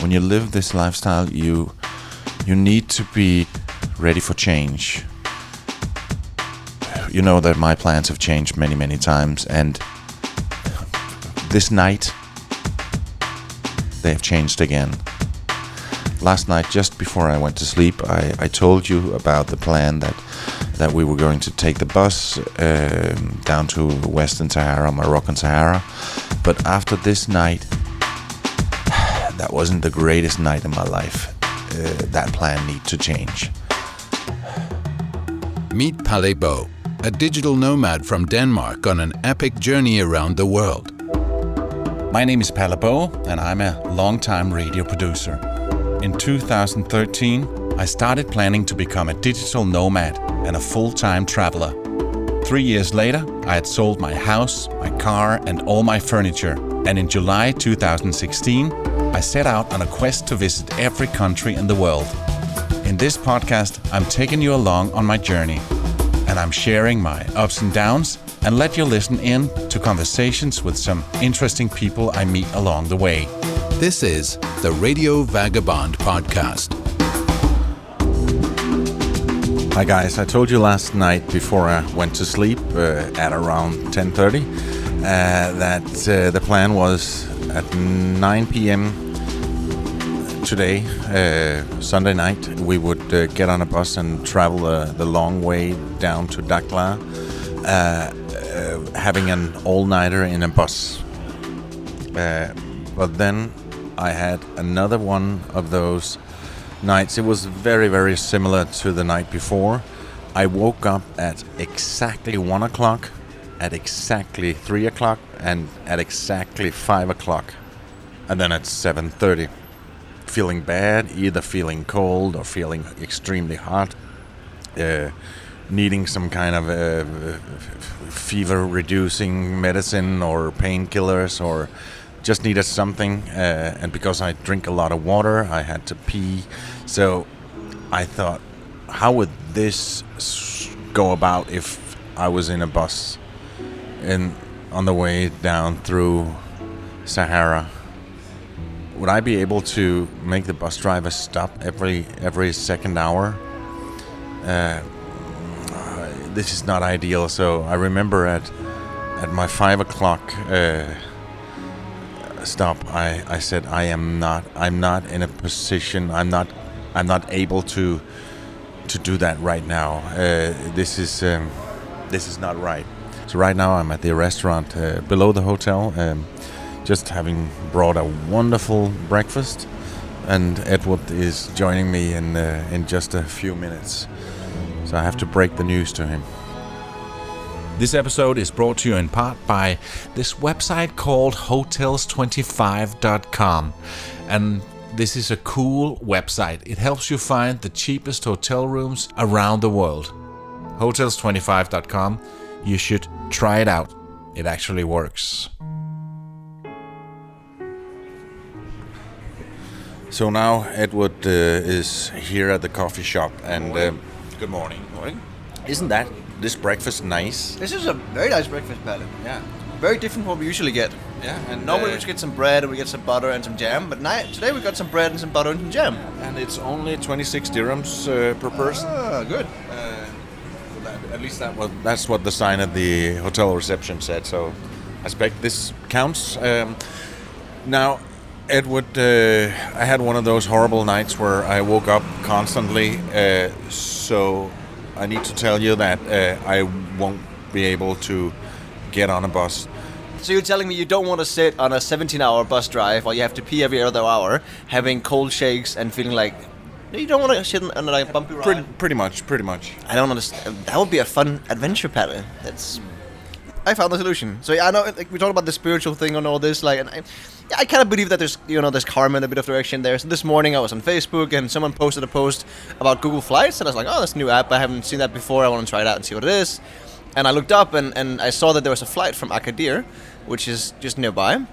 when you live this lifestyle, you need to be ready for change. You know that my plans have changed many, many times, and this night they have changed again. Last night, just before I went to sleep, I told you about the plan that we were going to take the bus down to Western Sahara, Moroccan Sahara. But after this night, that wasn't the greatest night in my life. That plan needs to change. Meet Palle Bo, a digital nomad from Denmark on an epic journey around the world. My name is Palle Bo, and I'm a long-time radio producer. In 2013, I started planning to become a digital nomad and a full-time traveler. 3 years later, I had sold my house, my car, and all my furniture. And in July 2016, I set out on a quest to visit every country in the world. In this podcast, I'm taking you along on my journey, and I'm sharing my ups and downs and let you listen in to conversations with some interesting people I meet along the way. This is the Radio Vagabond podcast. Hi guys, I told you last night before I went to sleep at around 10:30 that the plan was at 9 p.m. today, Sunday night, we would get on a bus and travel the long way down to Dakhla, having an all-nighter in a bus. But then I had another one of those nights. It was very, very similar to the night before. I woke up at exactly 1 o'clock, at exactly 3 o'clock, and at exactly 5 o'clock. And then at 7:30. Feeling bad, either feeling cold or feeling extremely hot. Needing some kind of fever-reducing medicine or painkillers, or just needed something. And because I drink a lot of water, I had to pee. So I thought, how would this go about if I was in a bus and on the way down through Sahara? Would I be able to make the bus driver stop every second hour? This is not ideal. So I remember at my 5 o'clock stop, I said I'm not in a position. I'm not able to do that right now. This is not right. So right now I'm at the restaurant below the hotel. Just having brought a wonderful breakfast, and Edward is joining me in just a few minutes. So I have to break the news to him. This episode is brought to you in part by this website called hotels25.com. And this is a cool website. It helps you find the cheapest hotel rooms around the world. Hotels25.com. You should try it out. It actually works. So now Edward is here at the coffee shop, and good morning. Morning. Isn't this breakfast nice? This is a very nice breakfast pattern. Yeah. Very different from what we usually get. Yeah. And normally we just get some bread and we get some butter and some jam, but today we got some bread and some butter and some jam. And it's only 26 dirhams per person. Ah, good. At least that's what the sign at the hotel reception said. So I expect this counts. Now, Edward, I had one of those horrible nights where I woke up constantly, so I need to tell you that I won't be able to get on a bus. So you're telling me you don't want to sit on a 17-hour bus drive while you have to pee every other hour, having cold shakes and feeling like you don't want to sit on a bumpy ride? Pretty much. I don't understand. That would be a fun adventure pattern. I found the solution. So yeah, I know we talked about the spiritual thing and all this, and I kind of believe that there's karma in a bit of direction there. So this morning I was on Facebook and someone posted a post about Google Flights, and I was like, oh, that's a new app. I haven't seen that before. I want to try it out and see what it is. And I looked up and I saw that there was a flight from Agadir, which is just nearby,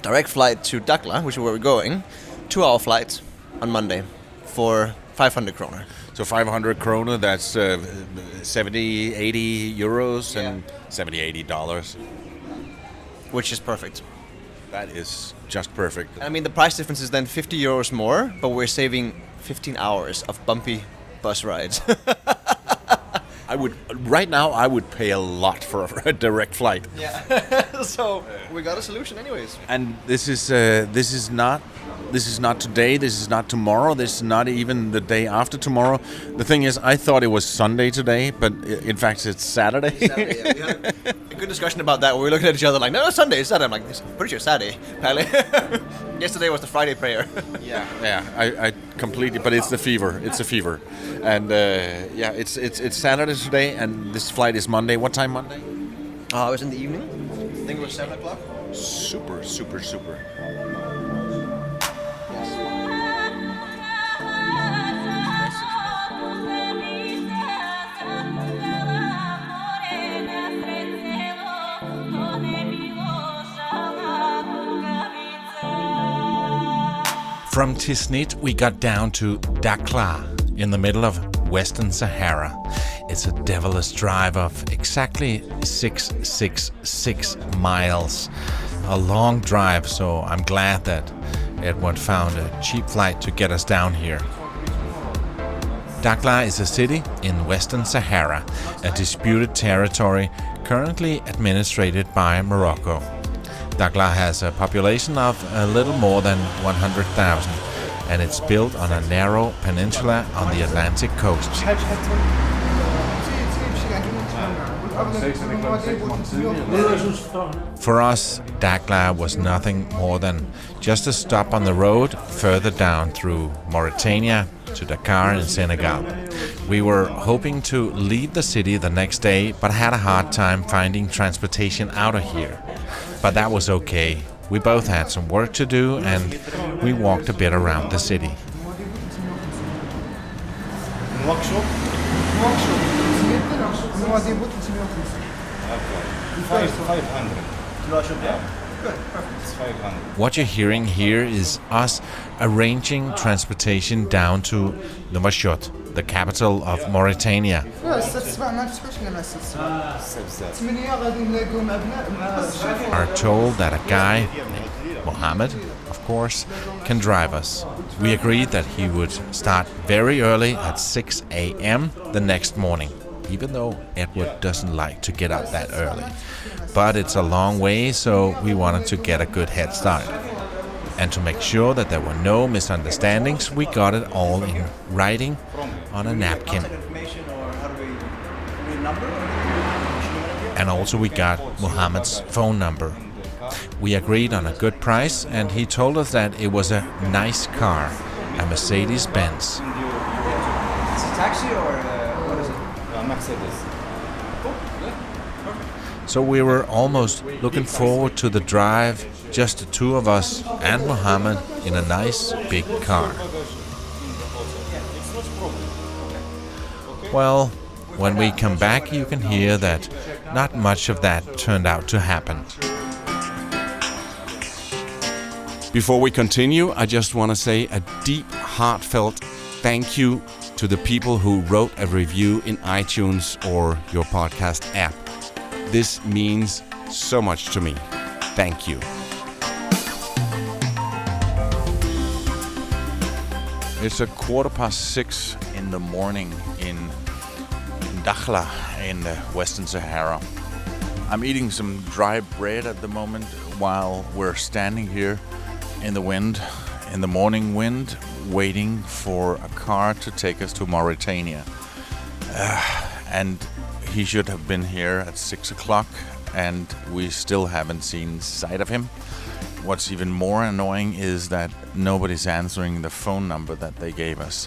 direct flight to Dakhla, which is where we're going, 2-hour flight on Monday for 500 kroner. So 500 kroner, that's 70, 80 euros and $70, $80. Which is perfect. That is just perfect. I mean, the price difference is then 50 euros more, but we're saving 15 hours of bumpy bus rides. Right now I would pay a lot for a direct flight. Yeah. So we got a solution anyways. And this is not today, this is not tomorrow, this is not even the day after tomorrow. The thing is, I thought it was Sunday today, but in fact it's Saturday. Saturday, yeah. We had a good discussion about that. We were looking at each other like, no, Sunday, it's Saturday. I'm like, it's pretty sure Saturday, apparently. Yesterday was the Friday prayer. Yeah, I completely, but it's the fever. It's a fever. And it's Saturday today, and this flight is Monday. What time Monday? Oh, it was in the evening. I think it was 7 o'clock. Super. From Tisnit, we got down to Dakhla, in the middle of Western Sahara. It's a devilish drive of exactly 666 miles. A long drive, so I'm glad that Edward found a cheap flight to get us down here. Dakhla is a city in Western Sahara, a disputed territory currently administered by Morocco. Dakhla has a population of a little more than 100,000, and it's built on a narrow peninsula on the Atlantic coast. For us, Dakhla was nothing more than just a stop on the road further down through Mauritania to Dakar in Senegal. We were hoping to leave the city the next day, but had a hard time finding transportation out of here. But that was okay. We both had some work to do, and we walked a bit around the city. What you're hearing here is us arranging transportation down to Nouakchott, the capital of Mauritania. Are told that a guy, named Mohammed, of course, can drive us. We agreed that he would start very early at 6 a.m. the next morning, even though Edward doesn't like to get up that early. But it's a long way, so we wanted to get a good head start. And to make sure that there were no misunderstandings, we got it all in writing on a napkin. And also we got Mohammed's phone number. We agreed on a good price, and he told us that it was a nice car, a Mercedes-Benz. Is it a taxi or what is it? Mercedes. So we were almost looking forward to the drive, just the two of us and Mohammed in a nice big car. Well, when we come back, you can hear that not much of that turned out to happen. Before we continue, I just want to say a deep, heartfelt thank you to the people who wrote a review in iTunes or your podcast app. This means so much to me. Thank you. It's 6:15 in the morning in Dakhla in the Western Sahara. I'm eating some dry bread at the moment while we're standing here in the wind, in the morning wind, waiting for a car to take us to Mauritania. And he should have been here at 6 o'clock, and we still haven't seen sight of him. What's even more annoying is that nobody's answering the phone number that they gave us.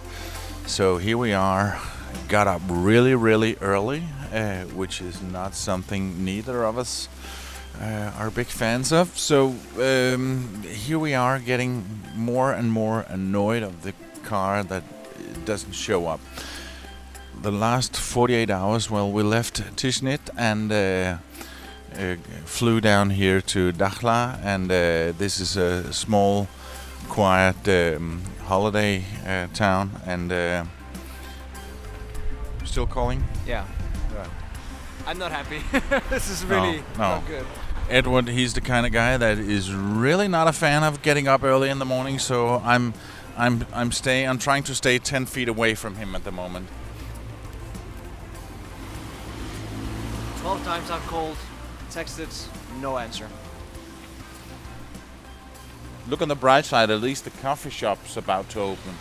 So here we are, got up really, really early, which is not something neither of us are big fans of. So here we are, getting more and more annoyed of the car that doesn't show up. The last 48 hours, well, we left Tisnit and flew down here to Dakhla, and this is a small, quiet holiday town. And still calling? Yeah. Right. I'm not happy. This is really not good. Edward, he's the kind of guy that is really not a fan of getting up early in the morning, so I'm trying to stay 10 feet away from him at the moment. 12 times I've called, texted, no answer. Look on the bright side, at least the coffee shop's about to open.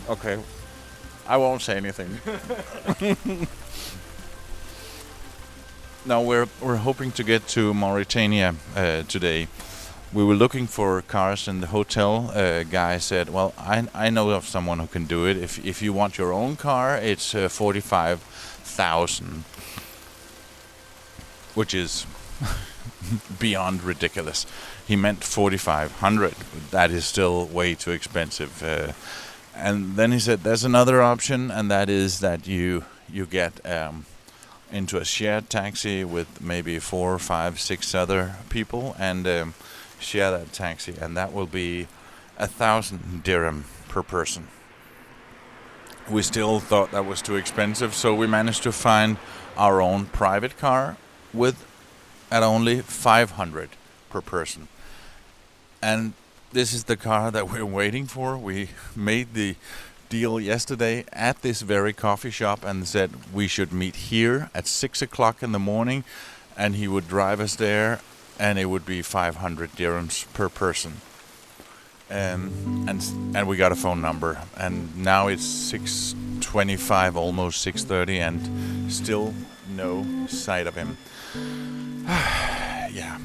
Okay, I won't say anything. No, we're hoping to get to Mauritania today. We were looking for cars, and the hotel guy said, "Well, I know of someone who can do it. If you want your own car, it's 45,000, which is beyond ridiculous." He meant 4,500. That is still way too expensive. And then he said, "There's another option, and that is that you get into a shared taxi with maybe 4, 5, 6 other people, and share that taxi, and that will be 1,000 dirham per person." We still thought that was too expensive, so we managed to find our own private car at only 500 per person. And this is the car that we're waiting for. We made the deal yesterday at this very coffee shop and said we should meet here at 6 o'clock in the morning, and he would drive us there, and it would be 500 dirhams per person. And we got a phone number, and now it's 6:25, almost 6:30, and still no sight of him. Yeah.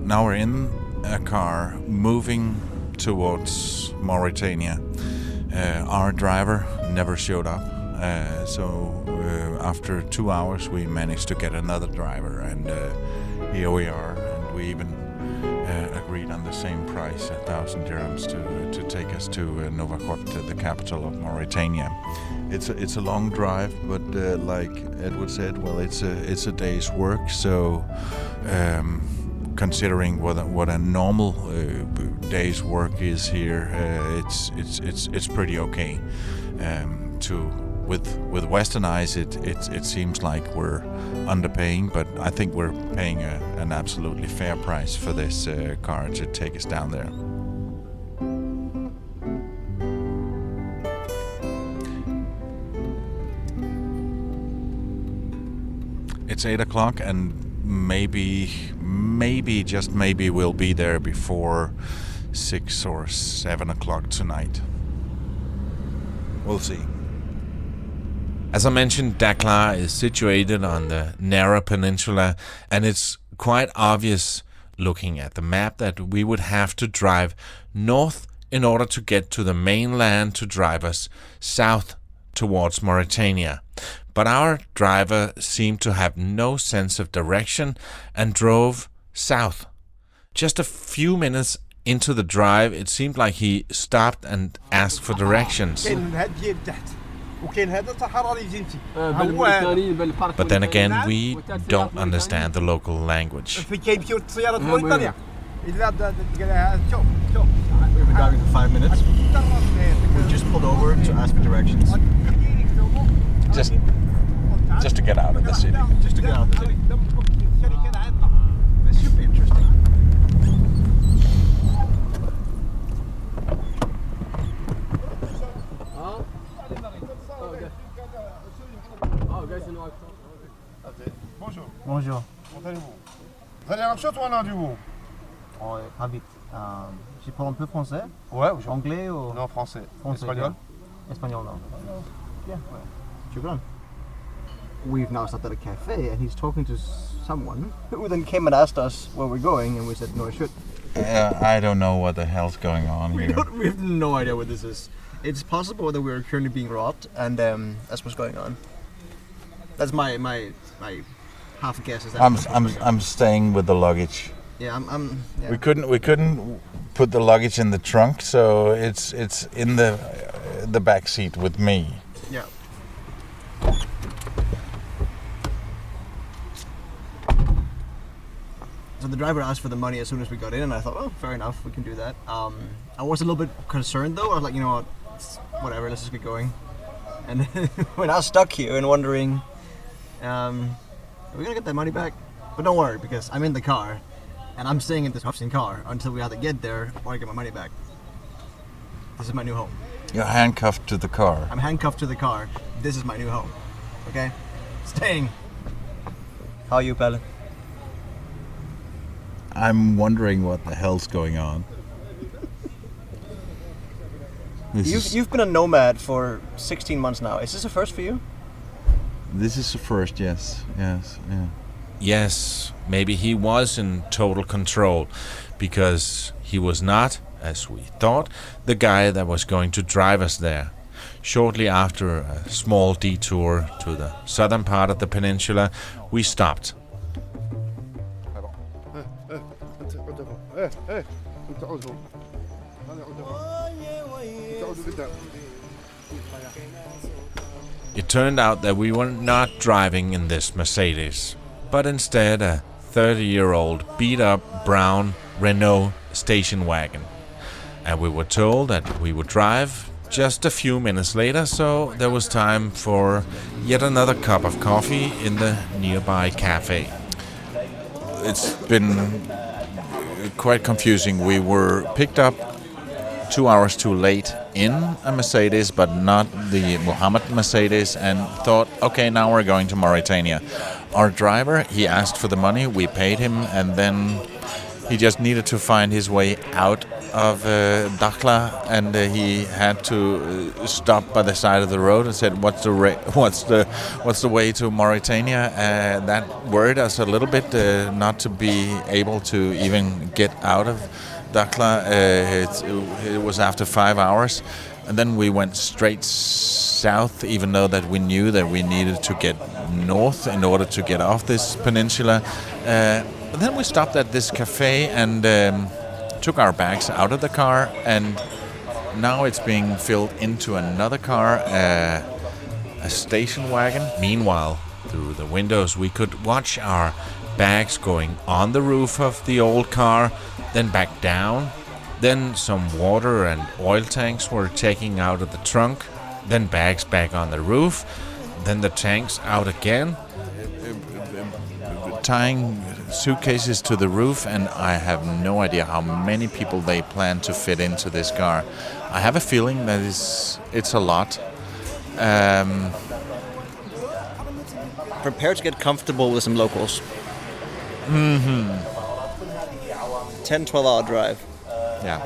Now we're in a car moving towards Mauritania. Our driver never showed up, so after 2 hours we managed to get another driver, and here we are, and we even agreed on the same price, 1,000 dirhams to take us to Nouakchott, the capital of Mauritania. It's a long drive, but like Edward said, well, it's a day's work, so considering what a normal day's work is here, it's pretty okay. With Western eyes, it seems like we're underpaying, but I think we're paying an absolutely fair price for this car to take us down there. It's 8 o'clock, and maybe, just maybe, we'll be there before 6 or 7 o'clock tonight. We'll see. As I mentioned, Dakhla is situated on the Nara Peninsula, and it's quite obvious looking at the map that we would have to drive north in order to get to the mainland to drive us south towards Mauritania. But our driver seemed to have no sense of direction and drove south. Just a few minutes into the drive, it seemed like he stopped and asked for directions. But then again, we don't understand the local language. We've been driving for 5 minutes. We just pulled over to ask for directions. Just to get out of the city. Just to get out of the city. This should be interesting. Bonjour. Bonjour. Comment allez-vous? Vous allez en shot ou en enduro? Oh, pas vite. Je parle un peu français. Ouais, Anglais ou non, français. français? Espagnol? Yeah. Espagnol, no. Yeah. Shukran. We've now stopped at a cafe and he's talking to someone who then came and asked us where we're going and we said no, I should. I don't know what the hell's going on here. We have no idea what this is. It's possible that we're currently being robbed and that's what's going on. That's my half guess is that. I'm staying with the luggage. Yeah, I'm yeah. We couldn't put the luggage in the trunk, so it's in the back seat with me. Yeah. So the driver asked for the money as soon as we got in, and I thought, oh, fair enough, we can do that. I was a little bit concerned though. I was like, you know what, whatever, let's just get going. And then we're now stuck here and wondering, are we gonna get that money back? But don't worry, because I'm in the car, and I'm staying in this housing car until we either get there or I get my money back. This is my new home. You're handcuffed to the car. I'm handcuffed to the car. This is my new home. Okay? Staying. How are you, Pelle? I'm wondering what the hell's going on. You've been a nomad for 16 months now. Is this a first for you? This is the first, yes, yeah. Yes, maybe he was in total control, because he was not, as we thought, the guy that was going to drive us there. Shortly after a small detour to the southern part of the peninsula, we stopped. It turned out that we were not driving in this Mercedes, but instead a 30-year-old beat-up brown Renault station wagon. And we were told that we would drive just a few minutes later, so there was time for yet another cup of coffee in the nearby cafe. It's been quite confusing. We were picked up 2 hours too late in a Mercedes, but not the Mohammed Mercedes, and thought, okay, now we're going to Mauritania. Our driver, he asked for the money, we paid him, and then he just needed to find his way out of Dakhla, and he had to stop by the side of the road and said, "What's the way to Mauritania?" That worried us a little bit, not to be able to even get out of Dakhla. It was after 5 hours, and then we went straight south, even though that we knew that we needed to get north in order to get off this peninsula. But then we stopped at this cafe and took our bags out of the car, and now it's being filled into another car, a station wagon. Meanwhile, through the windows we could watch our bags going on the roof of the old car, then back down. Then some water and oil tanks were taking out of the trunk, then bags back on the roof, then the tanks out again. Tying suitcases to the roof, and I have no idea how many people they plan to fit into this car. I have a feeling that it's a lot. Prepare to get comfortable with some locals. 10-12 hour drive. Yeah.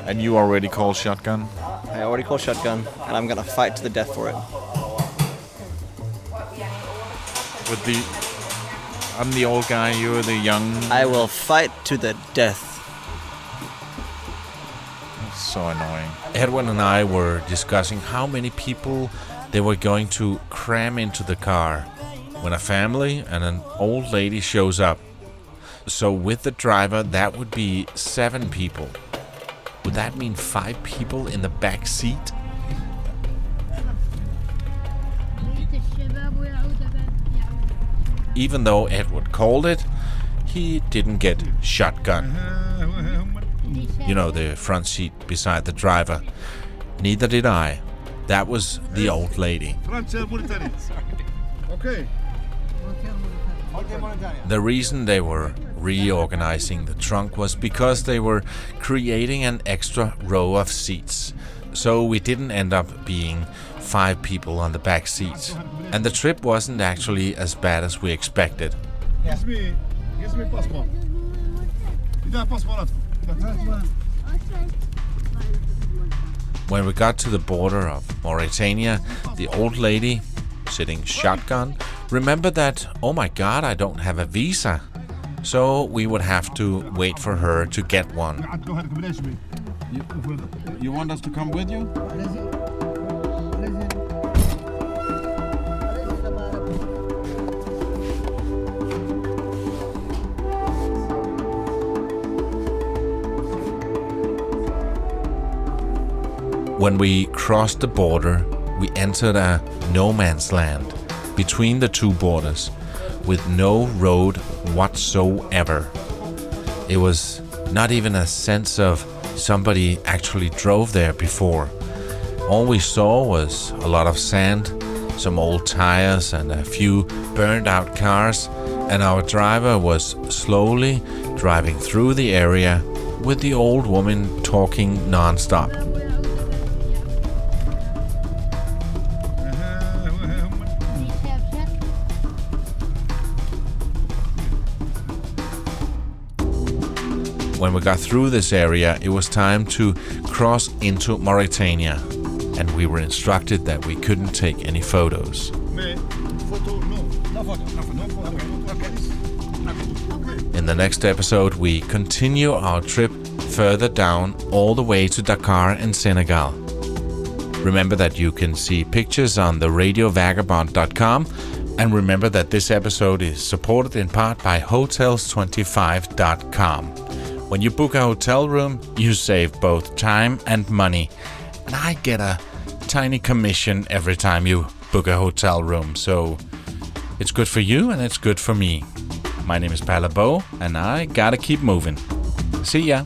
And you already called shotgun? I already called shotgun, and I'm gonna fight to the death for it. I'm the old guy, you're the young... I will fight to the death. That's so annoying. Edwin and I were discussing how many people they were going to cram into the car when a family and an old lady shows up. So with the driver, that would be 7 people. Would that mean 5 people in the back seat? Even though Edward called it, he didn't get shotgun. You know, the front seat beside the driver. Neither did I. That was the old lady. Okay. The reason they were reorganizing the trunk was because they were creating an extra row of seats. So we didn't end up being 5 people on the back seats, and the trip wasn't actually as bad as we expected. Give me passport. You don't have passport. When we got to the border of Mauritania, the old lady, sitting shotgun, remembered that, oh my god, I don't have a visa. So we would have to wait for her to get one. You want us to come with you? When we crossed the border, we entered a no man's land between the two borders with no road whatsoever. It was not even a sense of somebody actually drove there before. All we saw was a lot of sand, some old tires and a few burned out cars, and our driver was slowly driving through the area with the old woman talking non-stop. When we got through this area, it was time to cross into Mauritania, and we were instructed that we couldn't take any photos. In the next episode, we continue our trip further down all the way to Dakar in Senegal. Remember that you can see pictures on the radiovagabond.com, and remember that this episode is supported in part by hotels25.com. When you book a hotel room, you save both time and money. And I get a tiny commission every time you book a hotel room. So it's good for you and it's good for me. My name is Palle Bo, and I gotta keep moving. See ya.